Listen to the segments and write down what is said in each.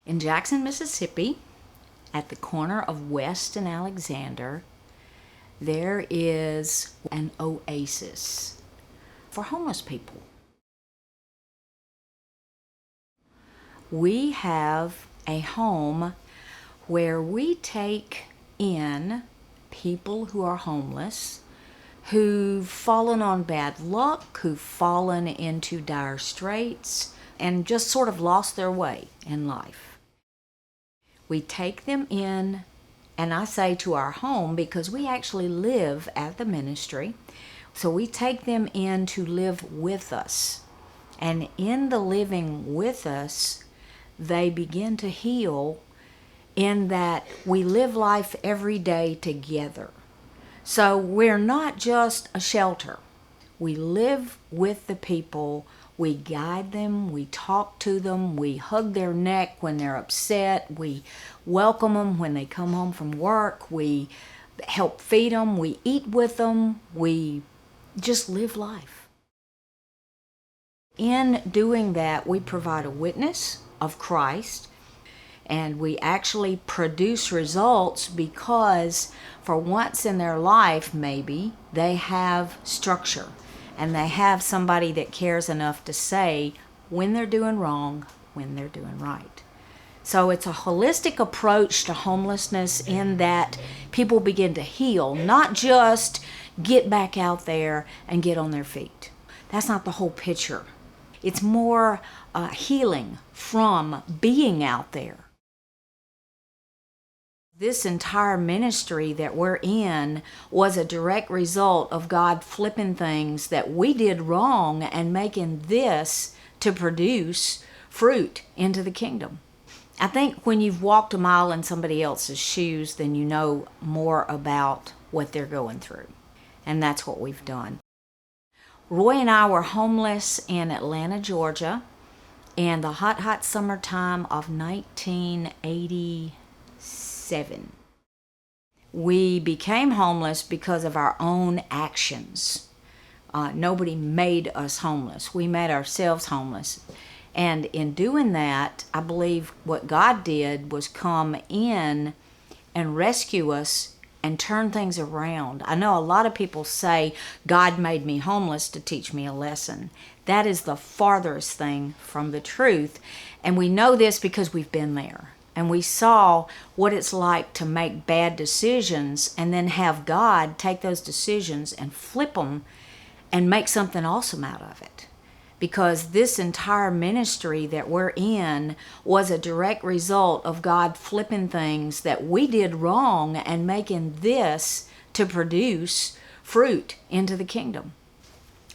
In Jackson, Mississippi, at the corner of West and Alexander, there is an oasis for homeless people. We have a home where we take in people who are homeless, who've fallen on bad luck, who've fallen into dire straits, and just sort of lost their way in life. We take them in, and I say to our home because we actually live at the ministry. So we take them in to live with us. And in the living with us, they begin to heal in that we live life every day together. So we're not just a shelter. We live with the people. We guide them, we talk to them, we hug their neck when they're upset, we welcome them when they come home from work, we help feed them, we eat with them, we just live life. In doing that, we provide a witness of Christ, and we actually produce results because for once in their life, maybe, they have structure. And they have somebody that cares enough to say when they're doing wrong, when they're doing right. So it's a holistic approach to homelessness in that people begin to heal, not just get back out there and get on their feet. That's not the whole picture. It's more healing from being out there. This entire ministry that we're in was a direct result of God flipping things that we did wrong and making this to produce fruit into the kingdom. I think when you've walked a mile in somebody else's shoes, then you know more about what they're going through. And that's what we've done. Roy and I were homeless in Atlanta, Georgia, in the hot summertime of 1987. We became homeless because of our own actions. Nobody made us homeless. We made ourselves homeless. And in doing that, I believe what God did was come in and rescue us and turn things around. I know a lot of people say God made me homeless to teach me a lesson. That is the farthest thing from the truth. And we know this because we've been there. And we saw what it's like to make bad decisions and then have God take those decisions and flip them and make something awesome out of it. Because this entire ministry that we're in was a direct result of God flipping things that we did wrong and making this to produce fruit into the kingdom.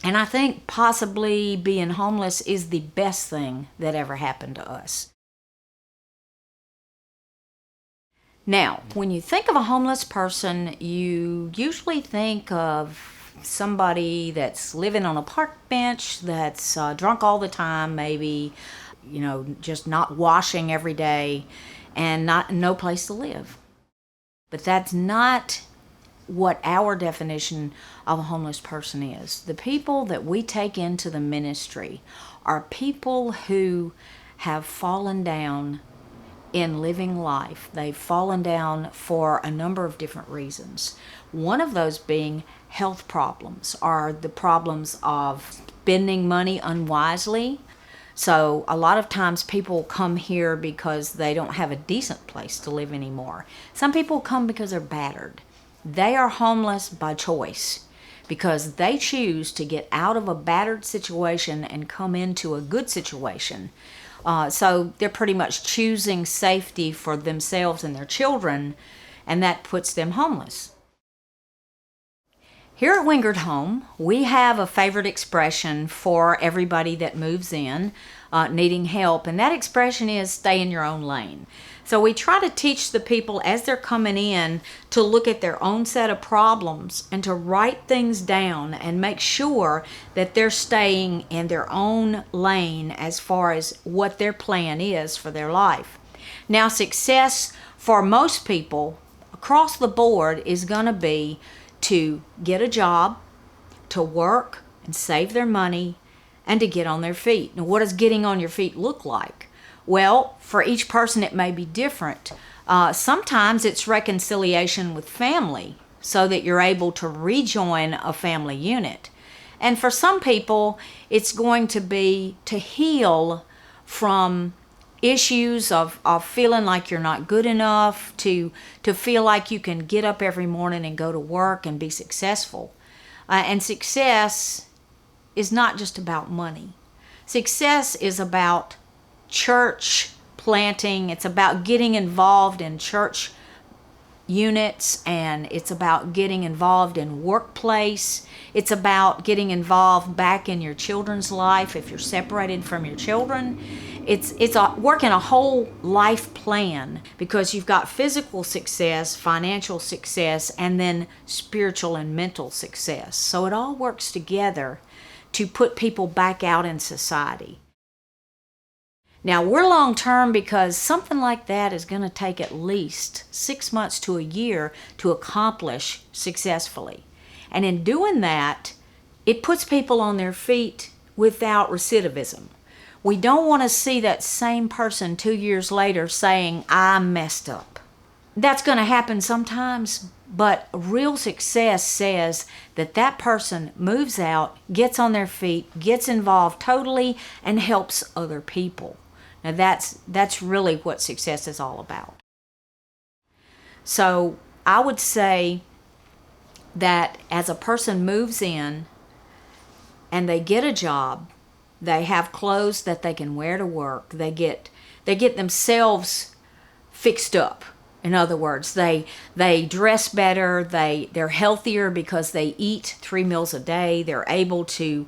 And I think possibly being homeless is the best thing that ever happened to us. Now, when you think of a homeless person, you usually think of somebody that's living on a park bench, that's drunk all the time, maybe, just not washing every day, and no place to live. But that's not what our definition of a homeless person is. The people that we take into the ministry are people who have fallen down in living life. They've fallen down for a number of different reasons. One of those being health problems, are the problems of spending money unwisely. So a lot of times people come here because they don't have a decent place to live anymore. Some people come because they're battered. They are homeless by choice because they choose to get out of a battered situation and come into a good situation. So they're pretty much choosing safety for themselves and their children, and that puts them homeless. Here at Wingard Home, we have a favorite expression for everybody that moves in needing help, and that expression is stay in your own lane. So we try to teach the people as they're coming in to look at their own set of problems and to write things down and make sure that they're staying in their own lane as far as what their plan is for their life. Now, success for most people across the board is going to be to get a job, to work and save their money, and to get on their feet. Now, what does getting on your feet look like? Well, for each person it may be different. Sometimes it's reconciliation with family so that you're able to rejoin a family unit. And for some people, it's going to be to heal from issues of feeling like you're not good enough, to feel like you can get up every morning and go to work and be successful. And success is not just about money. Success is about church planting. It's about getting involved in church units, and it's about getting involved in workplace. It's about getting involved back in your children's life if you're separated from your children. It's working a whole life plan, because you've got physical success, financial success, and then spiritual and mental success. So it all works together to put people back out in society. Now, we're long term because something like that is going to take at least 6 months to a year to accomplish successfully. And in doing that, it puts people on their feet without recidivism. We don't want to see that same person 2 years later saying, I messed up. That's going to happen sometimes, but real success says that that person moves out, gets on their feet, gets involved totally, and helps other people. Now that's really what success is all about. So I would say that as a person moves in and they get a job, they have clothes that they can wear to work, they get themselves fixed up. In other words, they dress better, they're healthier because they eat 3 meals a day, they're able to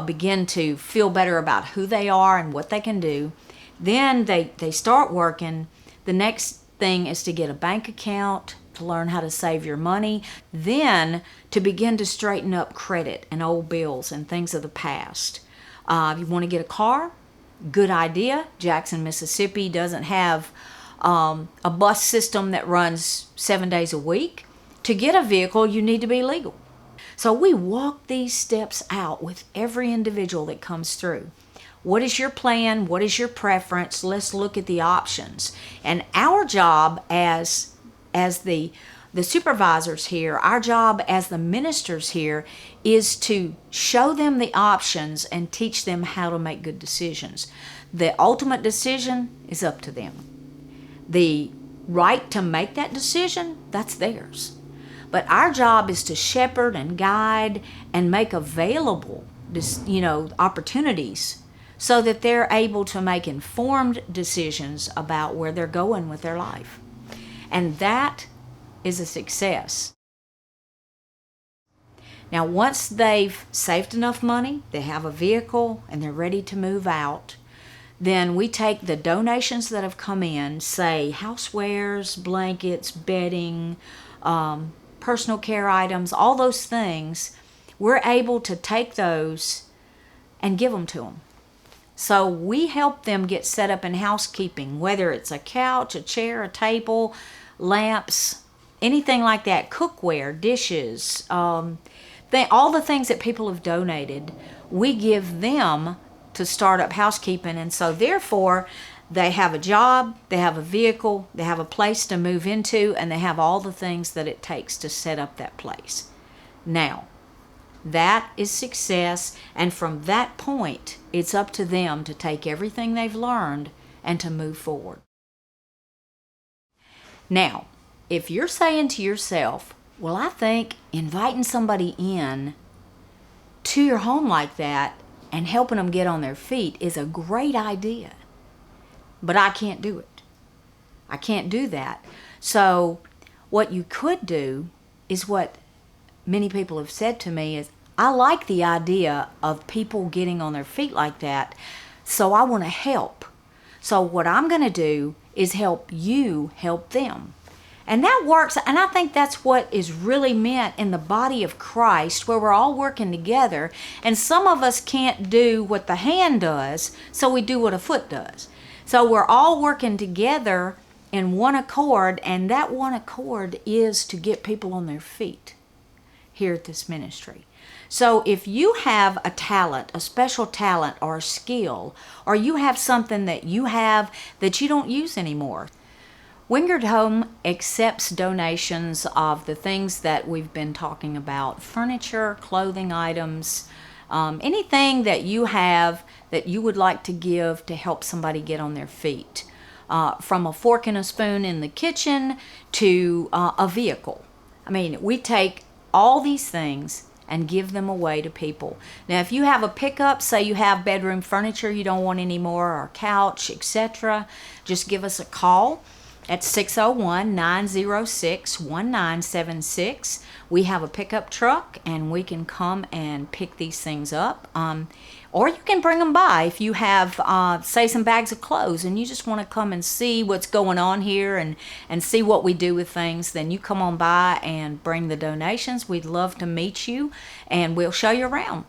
begin to feel better about who they are and what they can do. Then they start working. The next thing is to get a bank account, to learn how to save your money, then to begin to straighten up credit and old bills and things of the past. You want to get a car? Good idea. Jackson, Mississippi doesn't have a bus system that runs 7 days a week. To get a vehicle, you need to be legal. So we walk these steps out with every individual that comes through. What is your plan? What is your preference? Let's look at the options. And our job as the supervisors here, our job as the ministers here, is to show them the options and teach them how to make good decisions. The ultimate decision is up to them. The right to make that decision, that's theirs. But our job is to shepherd and guide and make available, opportunities so that they're able to make informed decisions about where they're going with their life. And that is a success. Now, once they've saved enough money, they have a vehicle, and they're ready to move out, then we take the donations that have come in, say housewares, blankets, bedding, personal care items, all those things, we're able to take those and give them to them. So we help them get set up in housekeeping, whether it's a couch, a chair, a table, lamps, anything like that, cookware, dishes, all the things that people have donated, we give them to start up housekeeping. And so therefore, they have a job, they have a vehicle, they have a place to move into, and they have all the things that it takes to set up that place. Now, that is success, and from that point, it's up to them to take everything they've learned and to move forward. Now, if you're saying to yourself, well, I think inviting somebody in to your home like that and helping them get on their feet is a great idea, but I can't do it. I can't do that. So what you could do is what many people have said to me is, I like the idea of people getting on their feet like that, so I want to help. So what I'm going to do is help you help them. And that works, and I think that's what is really meant in the body of Christ, where we're all working together, and some of us can't do what the hand does, so we do what a foot does. So we're all working together in one accord, and that one accord is to get people on their feet here at this ministry. So if you have a talent, a special talent or a skill, or you have something that you have that you don't use anymore, Wingard Home accepts donations of the things that we've been talking about: furniture, clothing items, anything that you have that you would like to give to help somebody get on their feet. From a fork and a spoon in the kitchen to a vehicle. I mean, we take all these things and give them away to people. Now, if you have a pickup, say you have bedroom furniture you don't want anymore, or couch, etc., just give us a call at 601-906-1976. We have a pickup truck and we can come and pick these things up. Or you can bring them by if you have, say, some bags of clothes and you just want to come and see what's going on here and see what we do with things. Then you come on by and bring the donations. We'd love to meet you and we'll show you around.